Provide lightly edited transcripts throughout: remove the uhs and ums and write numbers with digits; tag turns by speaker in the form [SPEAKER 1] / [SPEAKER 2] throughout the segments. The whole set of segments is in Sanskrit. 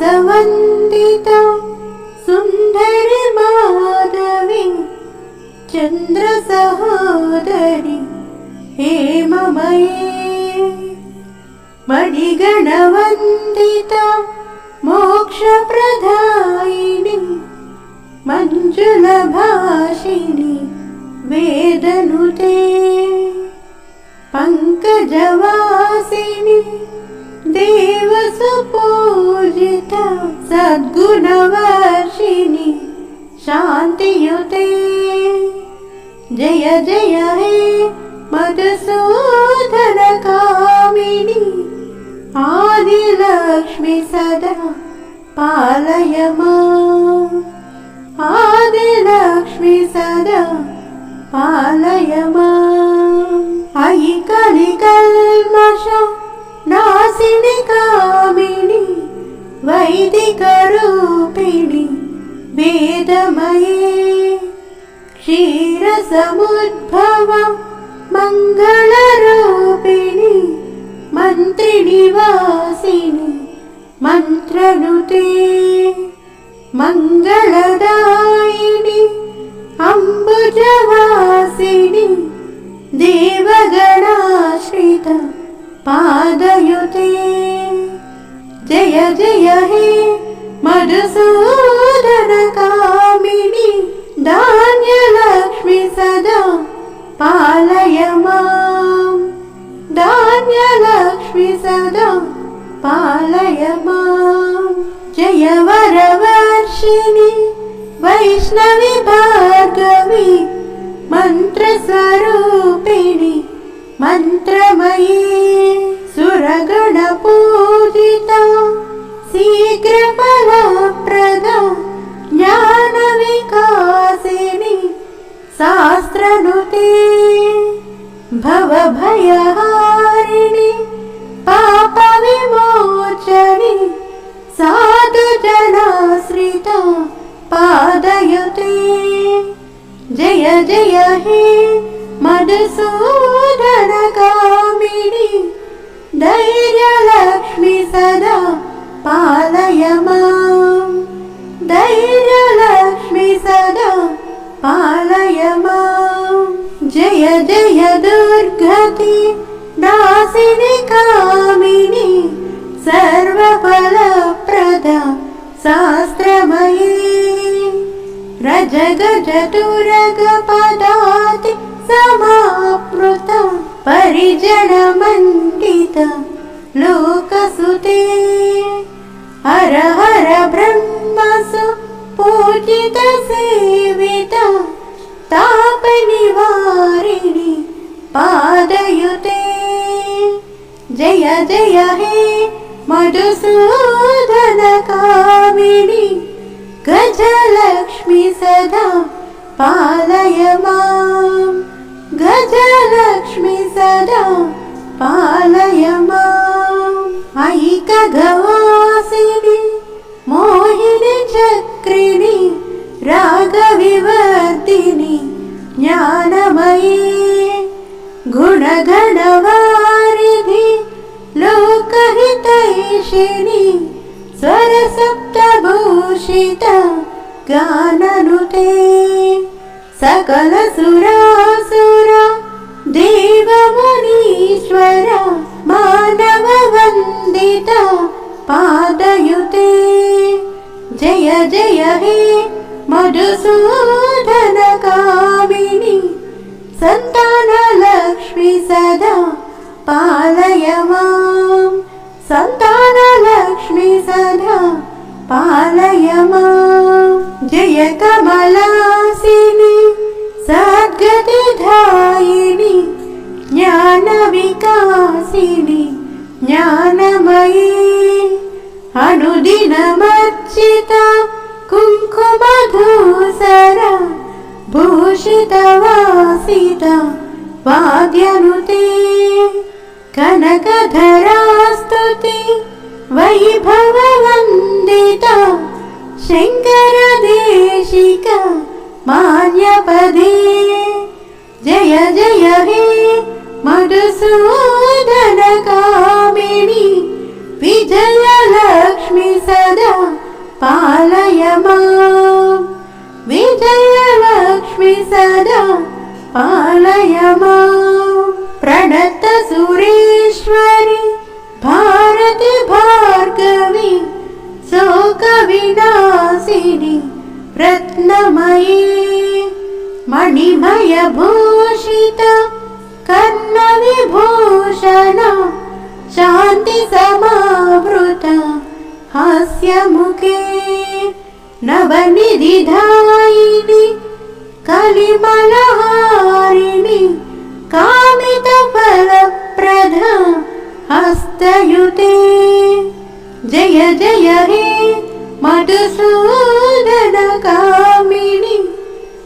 [SPEAKER 1] सुमनसवन्दिता सुन्दरि माधवी चन्द्रसहोदरि हेममयी मणिगणवन्दिता मोक्षप्रदायिनी मञ्जुलभाषिणी वेदनुते पङ्कजवासिनी देवसुपूजिता सद्गुणवर्षिणी शान्तियुते जय जय हे मधुसूदनकामिनी आदिलक्ष्मी सदा पालय माम् आदिलक्ष्मी सदा पालय माम् अयि कलिकल्मष नासिनि कामिनि वैदिकरूपिणि वेदमये क्षीरसमुद्भव मङ्गलरूपिणि मन्त्रिनिवासिनि मन्त्रनुते मङ्गलदायिनि अम्बुजवासिनि देवगणाश्रित पादयुते जय जय हे मधुसूदनकामिनी धान्यलक्ष्मी सदा पालय माम् धान्यलक्ष्मी सदा पालय माम् जय वरवर्षिणि वैष्णवी भार्गवी मन्त्रस्वरूपिणि मन्त्रमयी सुरगणपूजिता शीघ्रफलप्रदा ज्ञानविकासिनी शास्त्रनुते भवभयहारिणि पापविमोचनि साधुजनाश्रिता पादयुते जय जय हे मधुसूदनकामिनी धैर्यलक्ष्मी सदा पालय माम् धैर्यलक्ष्मी सदा पालय माम् जय जय दुर्गति नासिनि कामिनी सर्वफलप्रदा शास्त्रमयी रजगजतुरगपदाति समाप्लुता परिजनमण्डिता लोकसुते हर हर ब्रह्मसु पूजिता सेविता तापनिवारिणि पादयुते जय जय हे मधुसूदनकामिनी गजलक्ष्मी सदा पालय माम् गजलक्ष्मी सदा पालय माम् अयि खगवासिनि मोहिनि चक्रिणि रागविवर्धिनि ज्ञानमयी गुणगणवारिधि लोकहितैषिणि स्वरसप्तभूषिता गाननुते सकलसुरासुर देवमुनीश्वर मानववन्दिता पादयुते जय जय हे मधुसूदनकामिनी सन्तानलक्ष्मी सदा पालय माम् सन्तानलक्ष्मी सदा पालय माम् जय कमलासिनी सद्गतिदायिनी ज्ञानविकासिनी ज्ञानमयी अनुदिनमर्चिता कुङ्कुमधूसरा भूषितवासिता वाद्यनुते कनकधरास्तुति वैभववन्दिता शङ्करदेशिक मान्यपदे जय जय हे मधुसूदनकामिनि विजयलक्ष्मी सदा पालय माम् विजयलक्ष्मी सदा पालय माम् प्रणत सुरेश्वरि भारति भार्गवी शोकविनाशिनि रत्नमयी मणिमयभूषित कर्णविभूषण शान्ति समावृत हास्यमुखे नवनिधिदायिनि कलिमलहारिणि कामितफलप्रद हस्तयुते जय जय हे मधुसूदनकामिनि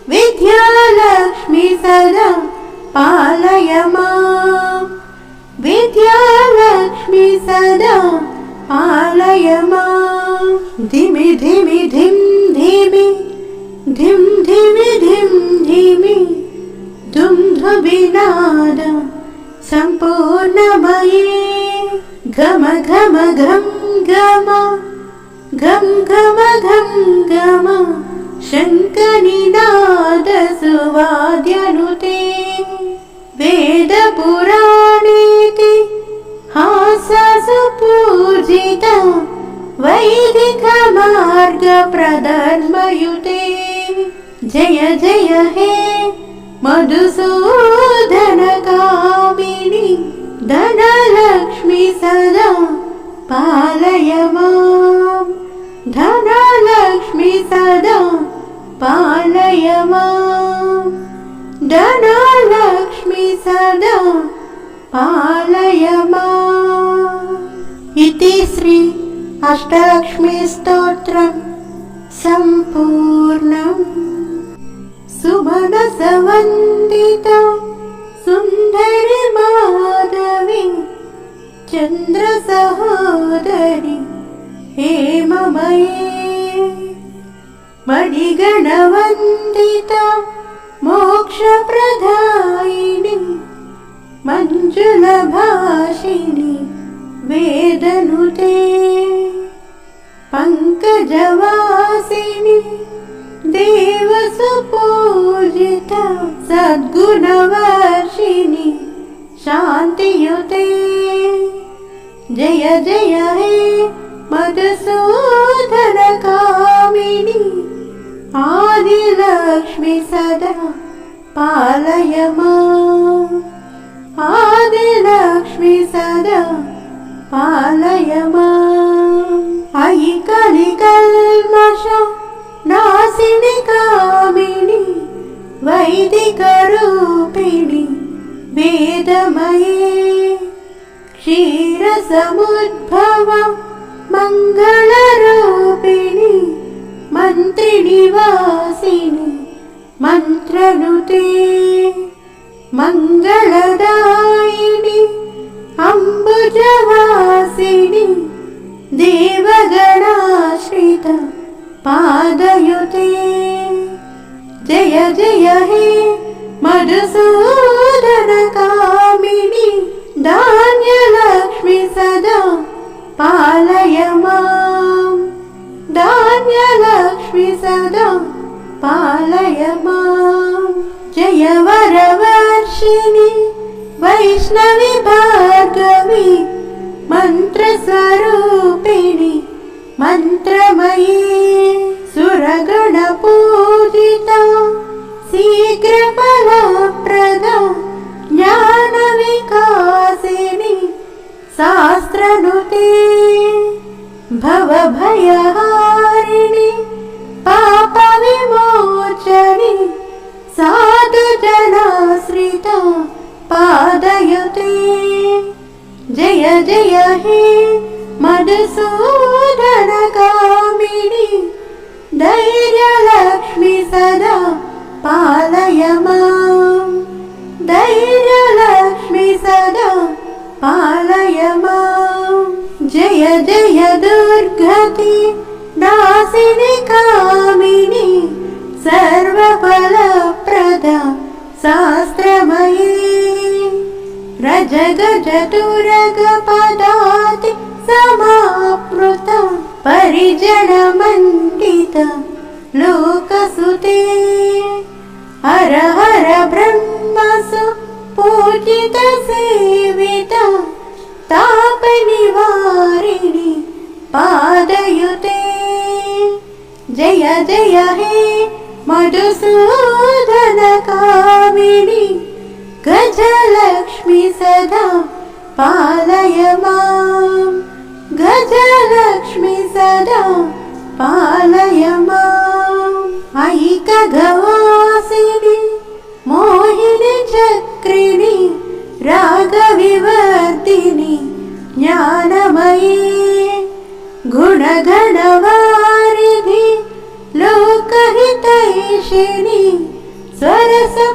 [SPEAKER 1] विद्यालक्ष्मी सदा पालय माम् विद्यालक्ष्मी सदा पालय माम् धिमि धिमि धिं धिमि धिं धिमि धिं धिमि धुम्धुबिनाद सम्पूर्णमये घम घम घं घम घं घम घं घम शङ्खनिनाद सुवाद्यनुते वेदपुराणेति हाससुपूजित वैदिकमार्गप्रधर्मयुते जय जय हे मधुसूदनकामिनि धनलक्ष्मी सदा पालय माम् धनलक्ष्मी सदा पालय माम् धनलक्ष्मी सदा पालय माम् इति श्री अष्टलक्ष्मी स्तोत्रम् सम्पूर्णम् सुमनसवन्दिता सुन्दरि माधवी चन्द्रसहोदरि हेममये मणिगणवन्दिता मोक्षप्रदायिनि मञ्जुलभाषिणि वेदनुते पङ्कजवासिनि देवसुपूजिता सद्गुणवर्षिणि शान्तियुते जय जय हे मधुसूदनकामिनि आदिलक्ष्मी सदा पालय माम् आदिलक्ष्मी सदा पालय माम् अयि कलिकल्मष नासिनि कामिनि वैदिकरूपिणि वेदमये क्षीरसमुद्भव मङ्गलरूपिणि मन्त्रिनिवासिनि मन्त्रनुते मङ्गलदायिनि अम्बुजवासिनि देवगणाश्रित पादयुते जय जय हे मधुसूदनकामिनि धान्यलक्ष्मी सदा पालय माम् धान्यलक्ष्मी सदा पालय माम् जय वरवर्षिणि वैष्णवी भार्गवी मन्त्रस्वरूपिणि मन्त्रमयी सुरगणपूजिता शीघ्रफलप्रदा ज्ञानविकासिनि शास्त्रनुते भवभयहारिणि पापविमोचनि साधुजनाश्रिता पादयुते जय जय हे मधुसूदनकामिनि धैर्यलक्ष्मी सदा पालय माम् धैर्यलक्ष्मी सदा पालय माम् जय जय जय दुर्गति नासिनि कामिनि सर्वफलप्रदा शास्त्रमयी रजगजतुरगपदाति समाप्लुता परिजनमण्डिता लोकसुते हर हर ब्रह्मसु पूजित सेविता तापनिवारिणि पादयुते जय जय हे मधुसूदन कामिनि गजलक्ष्मी सदा पालय मां गजलक्ष्मी सदा पालय माम् ऐकगवासिनि मोहिनि चक्रिणि रागविवर्धिनि ज्ञानमयी गुणगणवारिधि लोकहितैषिणि स्वरसप्तभूषिता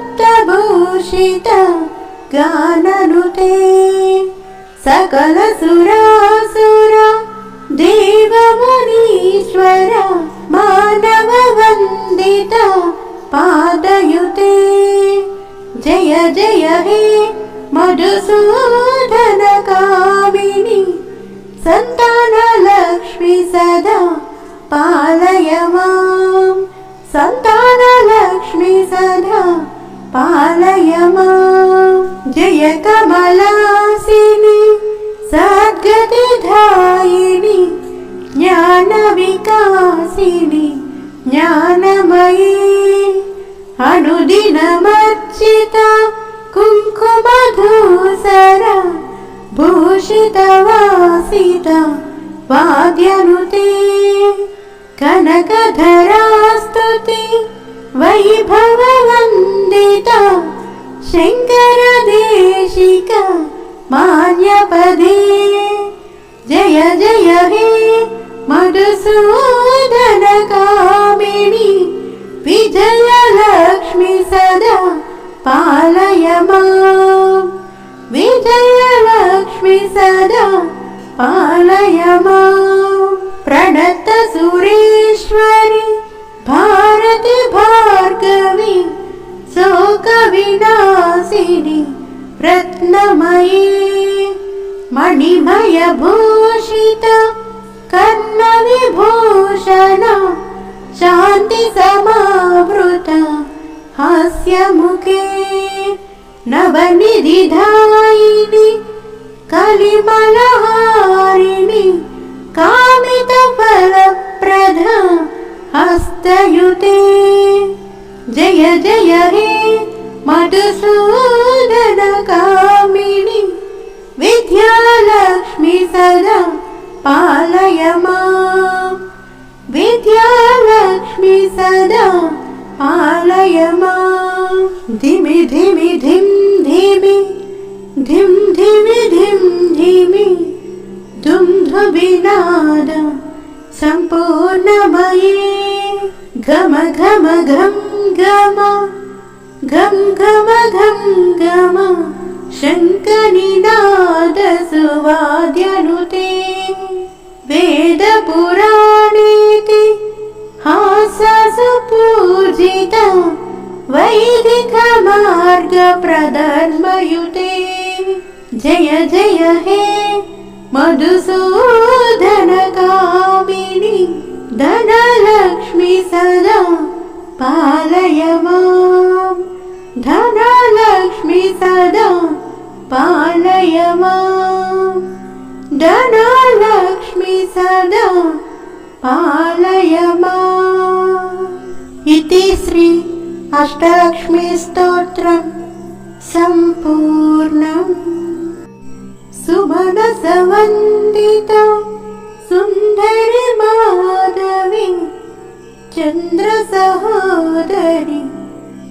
[SPEAKER 1] गाननुते सकलसुरासुरा देवमुनीश्वर मानववन्दिता पादयुते जय जय हे मधुसूदन कामिनि सन्तानलक्ष्मी सदा पालय मां सन्तानलक्ष्मी सदा पालय मां जय कमलासिनि सद्गतिदायिनि ज्ञानविकासिनि ज्ञानमयी अनुदिनमर्चिता कुङ्कुमधूसरा भूषितवासिता वाद्यनुते कनकधरास्तुति वैभववन्दिता शङ्करदेशिका मान्यपदे जय जय हे मधुसूदन कामिनि विजयलक्ष्मी सदा पालय मां विजयलक्ष्मी सदा पालय मां प्रणत सुरेश्वरि भारति भार्गवी शोकविनाशिनि रत्नमयी मणिमयभूषिता कर्णविभूषणा शान्तिसमावृता हास्यमुखे नवनिधिदायिनि कलिमलहारिणि कामितफलप्रदा हस्तयुते जय जय हे मधुसूदन कामिनि विद्यालक्ष्मी सदा पालय मां विद्यालक्ष्मी सदा पालय मां धिमि धिमि धिं धिमि धिं धिमि धिं धिमि धुं धुबिनाद सम्पूर्णमये घम घम घं घम घं घम घं घम शङ्खनिनाद सुवाद्यनुते वेदपुराणेति हाससुपूजिता वैदिकमार्गप्रधर्मयुते जय जय हे मधुसूदन कामिनि धनलक्ष्मी सदा पालय मां धनलक्ष्मी सदा पालय मां धनलक्ष्मी सदा पालय माम् इति श्री अष्टलक्ष्मी स्तोत्रम् सम्पूर्णम् सुमनसवन्दिता सुन्दरि माधवी चन्द्रसहोदरि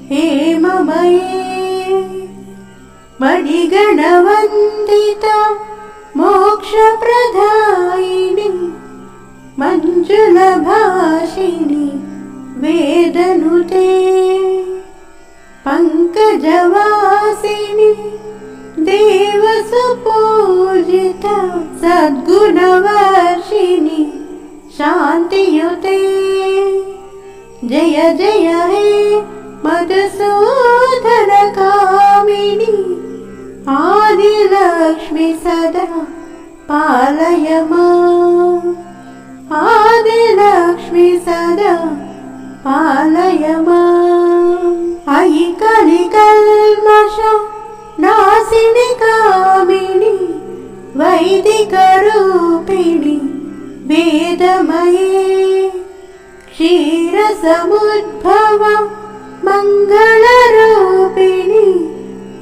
[SPEAKER 1] हेममये मणिगणवन्दिता मोक्षप्रदायिनि मञ्जुलभाषिणि वेदनुते पङ्कजवासिनि देवसुपूजिता सद्गुणवर्षिणि शान्तियुते जय जय हे मधुसूदनकामिनि आदिलक्ष्मि सदा पालय माम् आदिलक्ष्मि सदा पालय माम् अयि कलिकल्मष नासिनि कामिनि वैदिकरूपिणि वेदमये क्षीरसमुद्भव मङ्गलरूपिणि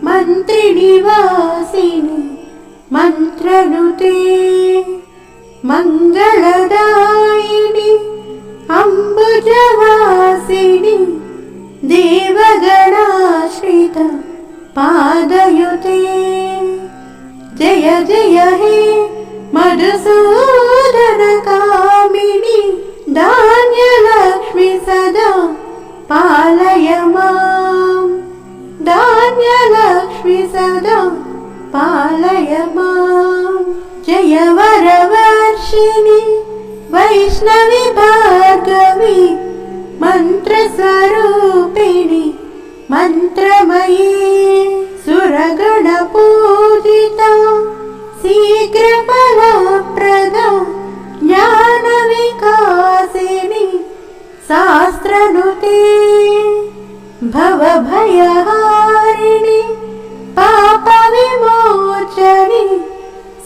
[SPEAKER 1] मन्त्रिनिवासिनि मन्त्रनुते मङ्गलदायिनि अम्बुजवासिनि देवगणाश्रित पादयुते जय जय हे मधुसूदनकामिनि धान्यलक्ष्मि सदा पालय माम् धान्यलक्ष्मि सदा पालय माम् जय वरवर्षिणि वैष्णवि भार्गवी मन्त्रस्वरूपिणि मन्त्रमयी सुरगणपूजिता शीघ्रफलप्रदा ज्ञानविकासिनि शास्त्रनुते भवभयहारिणि पापविमोचनि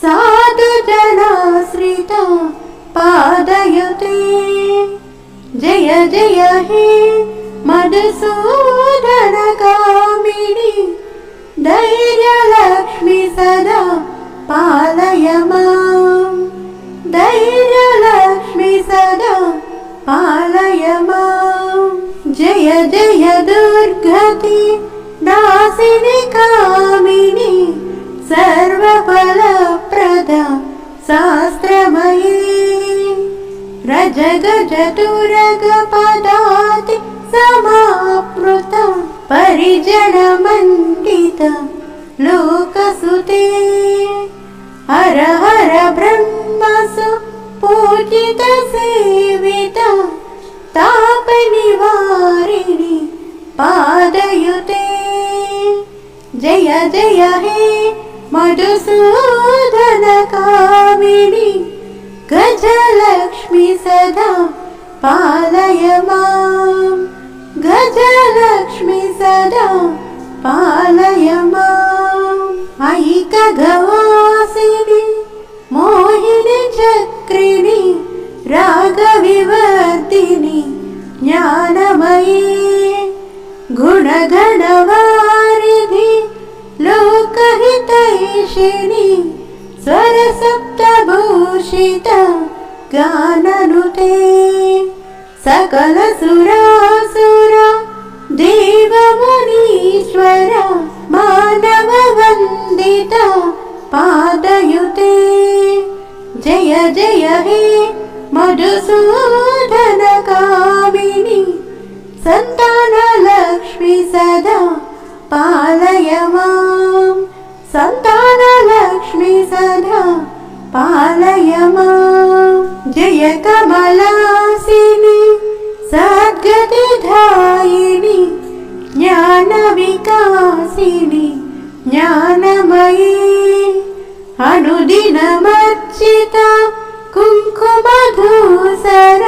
[SPEAKER 1] साधुजनाश्रिता पादयुते जय जय हे मधुसूदनकामिनि धैर्यलक्ष्मि सदा पालय माम् धैर्यलक्ष्मि सदा पालय माम् जय जय दुर्गति नासिनि कामिनि सर्वफलप्रदा शास्त्रमयी रजगजतुरगपदाति समाप्लुता परिजनमण्डिता लोकसुते हर हर ब्रह्मसु पूजित सेविता तापनिवारिणि पादयुते जय जय हे मधुसूदनकामिनि गजलक्ष्मि सदा पालय माम् गजलक्ष्मि सदा पालय माम् अयि खगवासिनि मोहिनि चक्रिणि रागविवर्धिनि ज्ञानमयी गुणगणवारिधि लोकहितैषिणि स्वरसप्तभूषिता गाननुते सकलसुरासुर देवमुनीश्वर मानववन्दिता पादयुते जय जय हे मधुसूदनकामिनि सन्तानलक्ष्मि सदा पालय माम् सन्तानलक्ष्मि सदा पालय माम् जय कमलासिनि सद्गतिदायिनि ज्ञानविकासिनि ज्ञानमयी अनुदिनमर्चिता कुङ्कुमधूसर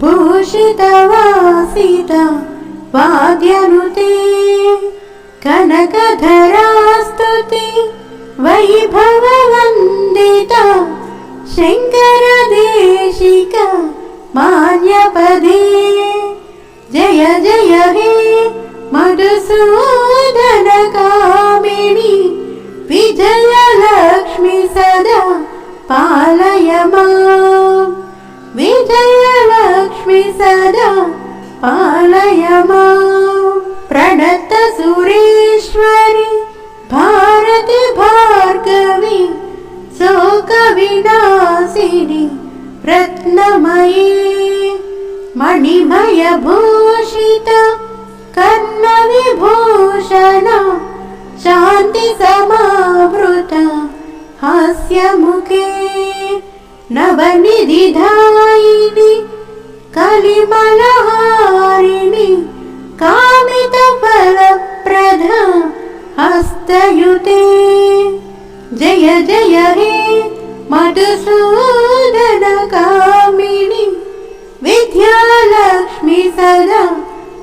[SPEAKER 1] भूषितवासिता वाद्यनुते कनकधरास्तुति वैभववन्दिता शङ्करदेशिका मान्यपदे जय जय हे मधुसूदनकामिनि विजयलक्ष्मि सदा पालय माम् विजयलक्ष्मि सदा पालय माम् प्रणत सुरेश्वरि भारति भार्गवी शोकविनाशिनि रत्नमयी मणिमयभूषिता कर्णविभूषण शान्ति समावृता हास्यमुखे नवनिधिदायिनि कलिमलहारिणि कामितफलप्रदा हस्तयुते जय जय हे मधुसूदनकामिनि विद्यालक्ष्मी सदा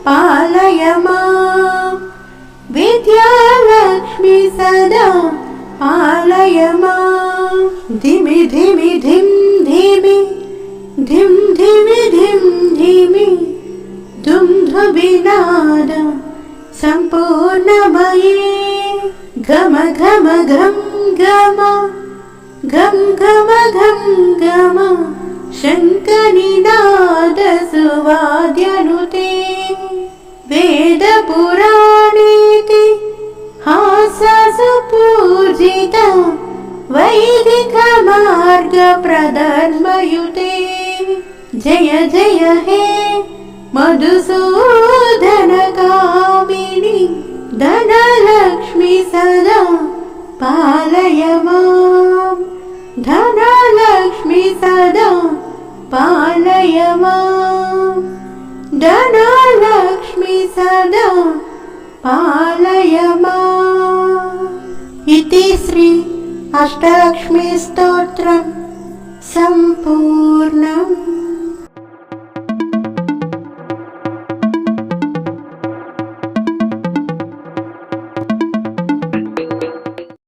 [SPEAKER 1] पालय माम् विद्यालक्ष्मी सदा पालय माम् धिमि धिमि धिं धिमि धिं धिमि धिं धिमि धुं धुविनाद सम्पूर्णमये घम घम घं घम घं घम घं घम शङ्खनिनाद सुवाद्यनुते वेदपुराणेति हाससुपूजिता वैदिकमार्गप्रधर्मयुते जय जय हे मधुसूदनकामिनि धनलक्ष्मी सदा पालय माम् धनलक्ष्मी सदा पालय माम् धनलक्ष्मी सदा पालय माम् इति श्री अष्टलक्ष्मी स्तोत्रम् सम्पूर्ण।